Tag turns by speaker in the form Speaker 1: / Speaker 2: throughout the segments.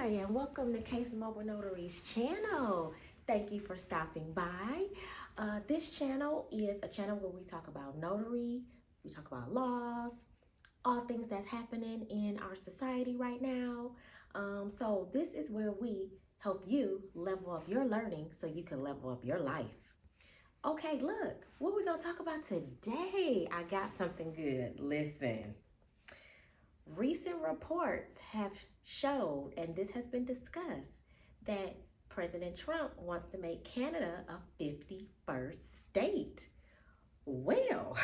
Speaker 1: Hi, and welcome to Case Mobile Notaries channel. Thank you for stopping by. This channel is a channel where we talk about notary, we talk about laws, all things that's happening in our society right now. So this is where we help you level up your learning so you can level up your life. Okay, look, what we gonna talk about today? I got something good. Listen. Recent reports have showed, and this has been discussed, that President Trump wants to make Canada a 51st state. Well,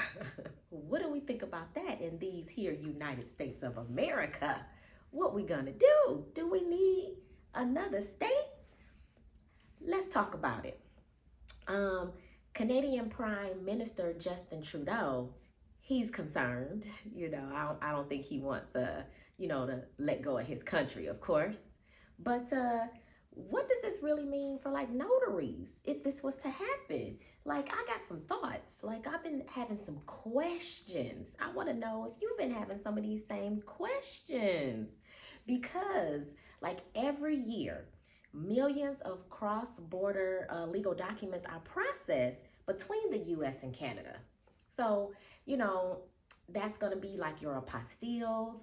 Speaker 1: what do we think about that in these here United States of America? What we gonna do? Do we need another state? Let's talk about it. Canadian Prime Minister Justin Trudeau, he's concerned. I don't think he wants to let go of his country, of course. But what does this really mean for like notaries if this was to happen? Like, I got some thoughts. Like, I've been having some questions. I want to know if you've been having some of these same questions, because like every year, millions of cross-border legal documents are processed between the U.S. and Canada. So, that's going to be like your apostilles,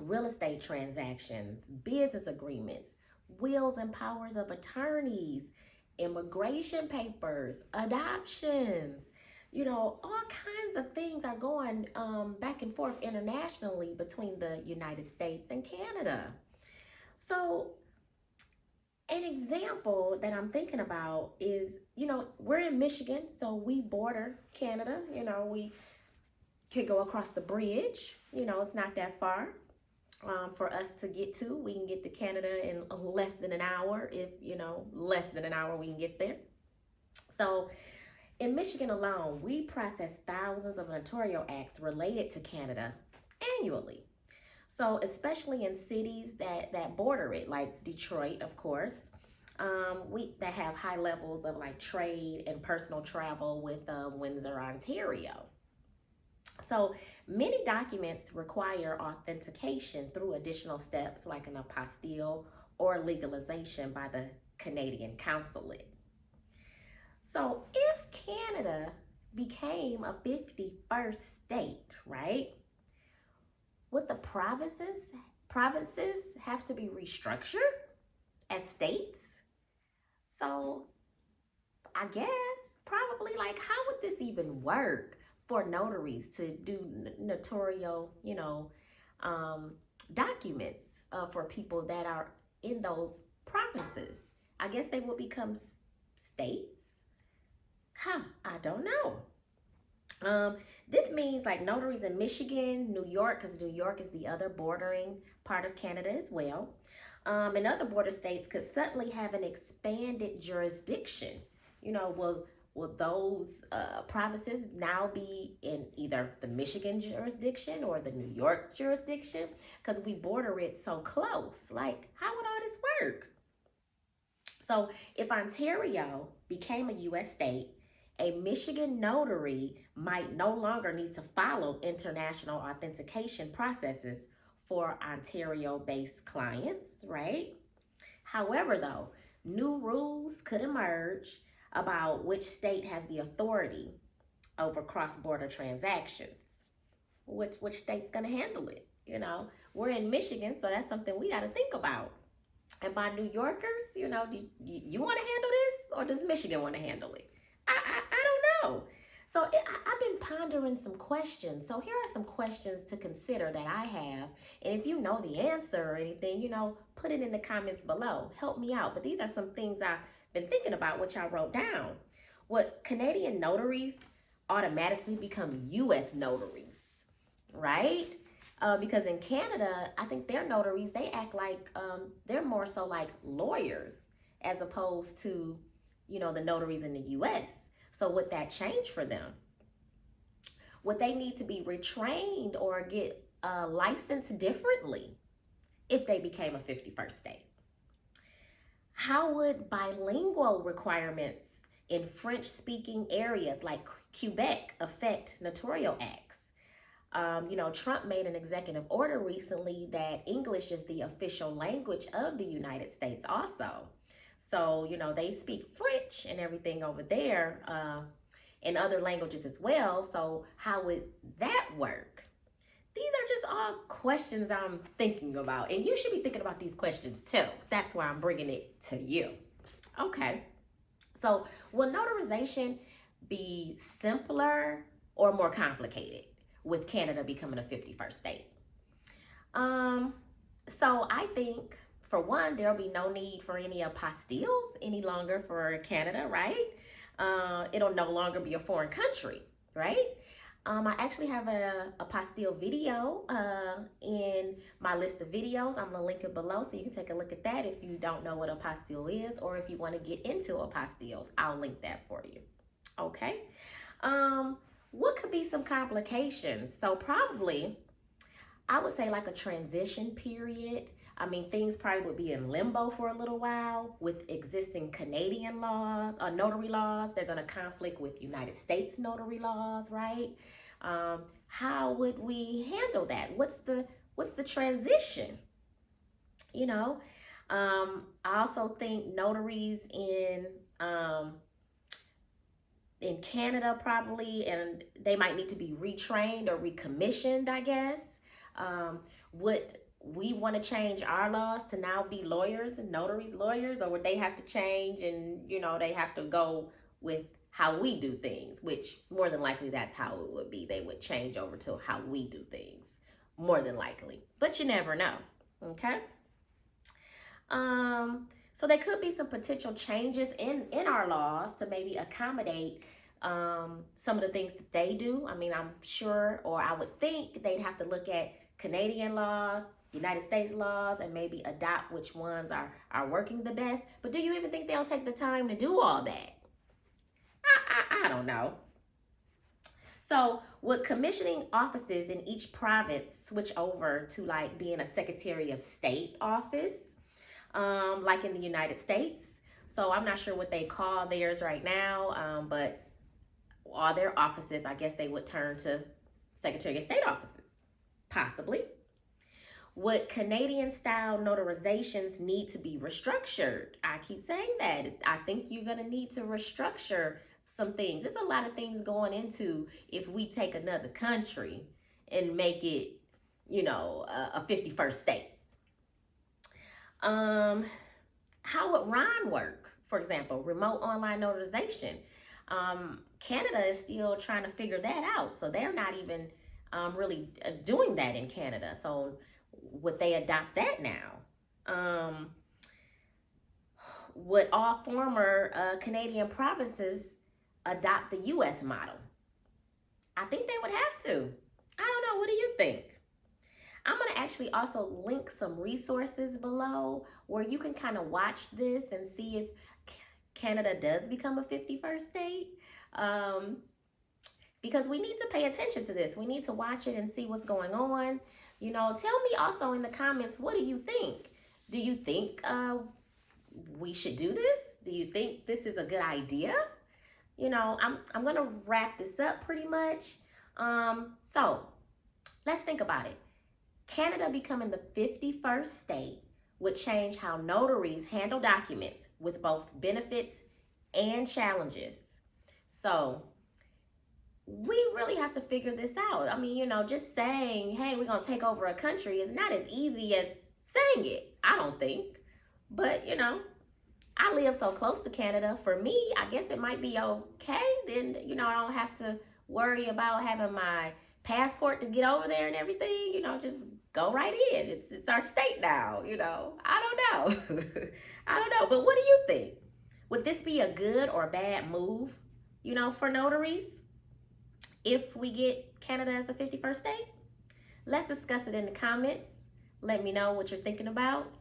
Speaker 1: real estate transactions, business agreements, wills and powers of attorneys, immigration papers, adoptions. All kinds of things are going back and forth internationally between the United States and Canada. So, an example that I'm thinking about is, we're in Michigan, so we border Canada. We can go across the bridge. It's not that far for us to get to. We can get to Canada in less than an hour. If, less than an hour, we can get there. So in Michigan alone, we process thousands of notarial acts related to Canada annually. So especially in cities that border it, like Detroit, of course, that have high levels of like trade and personal travel with Windsor, Ontario. So many documents require authentication through additional steps like an apostille or legalization by the Canadian consulate. So if Canada became a 51st state, right? Would the provinces have to be restructured as states? So I guess probably, like, how would this even work for notaries to do notarial, documents for people that are in those provinces? I guess they would become states? I don't know. This means like notaries in Michigan, New York, because New York is the other bordering part of Canada as well, and other border states could suddenly have an expanded jurisdiction. Will those provinces now be in either the Michigan jurisdiction or the New York jurisdiction? Because we border it so close. Like, how would all this work? So if Ontario became a U.S. state, a Michigan notary might no longer need to follow international authentication processes for Ontario-based clients, right? However, though, new rules could emerge about which state has the authority over cross-border transactions. Which state's gonna handle it? We're in Michigan, so that's something we gotta think about. And by New Yorkers, do you wanna handle this, or does Michigan wanna handle it? I don't know. So I've been pondering some questions. So here are some questions to consider that I have. And if you know the answer or anything, put it in the comments below. Help me out. But these are some things I've been thinking about, which I wrote down. Would Canadian notaries automatically become U.S. notaries, right? Because in Canada, I think their notaries, they act like they're more so like lawyers as opposed to the notaries in the U.S. So would that change for them? Would they need to be retrained or get licensed differently if they became a 51st state? How would bilingual requirements in French-speaking areas like Quebec affect notarial acts? Trump made an executive order recently that English is the official language of the United States also. So, they speak French and everything over there, in other languages as well. So how would that work? These are just all questions I'm thinking about. And you should be thinking about these questions too. That's why I'm bringing it to you. Okay. So will notarization be simpler or more complicated with Canada becoming a 51st state? So I think, for one, there'll be no need for any apostilles any longer for Canada, right? It'll no longer be a foreign country, right? I actually have a apostille video in my list of videos. I'm going to link it below so you can take a look at that if you don't know what apostille is, or if you want to get into apostilles, I'll link that for you. Okay. What could be some complications? So probably, I would say like a transition period. I mean, things probably would be in limbo for a little while with existing Canadian laws, or notary laws. They're going to conflict with United States notary laws, right? How would we handle that? What's the transition? I also think notaries in Canada probably, and they might need to be retrained or recommissioned, I guess. Would we want to change our laws to now be lawyers and notaries lawyers, or would they have to change and, they have to go with how we do things, which more than likely that's how it would be. They would change over to how we do things, more than likely, but you never know. Okay. So there could be some potential changes in our laws to maybe accommodate some of the things that they do. I mean, I'm sure, or I would think they'd have to look at Canadian laws, United States laws, and maybe adopt which ones are working the best. But do you even think they'll take the time to do all that? I don't know. So would commissioning offices in each province switch over to like being a Secretary of State office, like in the United States? So I'm not sure what they call theirs right now, but all their offices, I guess they would turn to Secretary of State offices, possibly. Would Canadian-style notarizations need to be restructured? I keep saying that. I think you're going to need to restructure some things. There's a lot of things going into if we take another country and make it, a 51st state. How would RON work? For example, remote online notarization. Canada is still trying to figure that out. So they're not even really doing that in Canada. So would they adopt that now? Would all former Canadian provinces adopt the U.S. model? I think they would have to. I don't know. What do you think? I'm going to actually also link some resources below where you can kind of watch this and see if Canada does become a 51st state. Because we need to pay attention to this. We need to watch it and see what's going on. Tell me also in the comments, what do you think? Do you think we should do this? Do you think this is a good idea? I'm going to wrap this up pretty much. So let's think about it. Canada becoming the 51st state would change how notaries handle documents with both benefits and challenges. So we really have to figure this out. I mean, just saying, hey, we're going to take over a country is not as easy as saying it, I don't think. But, I live so close to Canada. For me, I guess it might be okay. Then, I don't have to worry about having my passport to get over there and everything. Just go right in. It's our state now, I don't know. I don't know. But what do you think? Would this be a good or bad move, for notaries if we get Canada as a 51st state? Let's discuss it in the comments. Let me know what you're thinking about.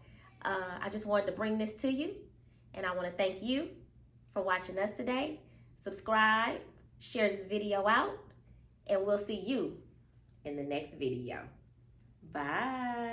Speaker 1: I just wanted to bring this to you. And I want to thank you for watching us today. Subscribe, share this video out, and we'll see you in the next video. Bye.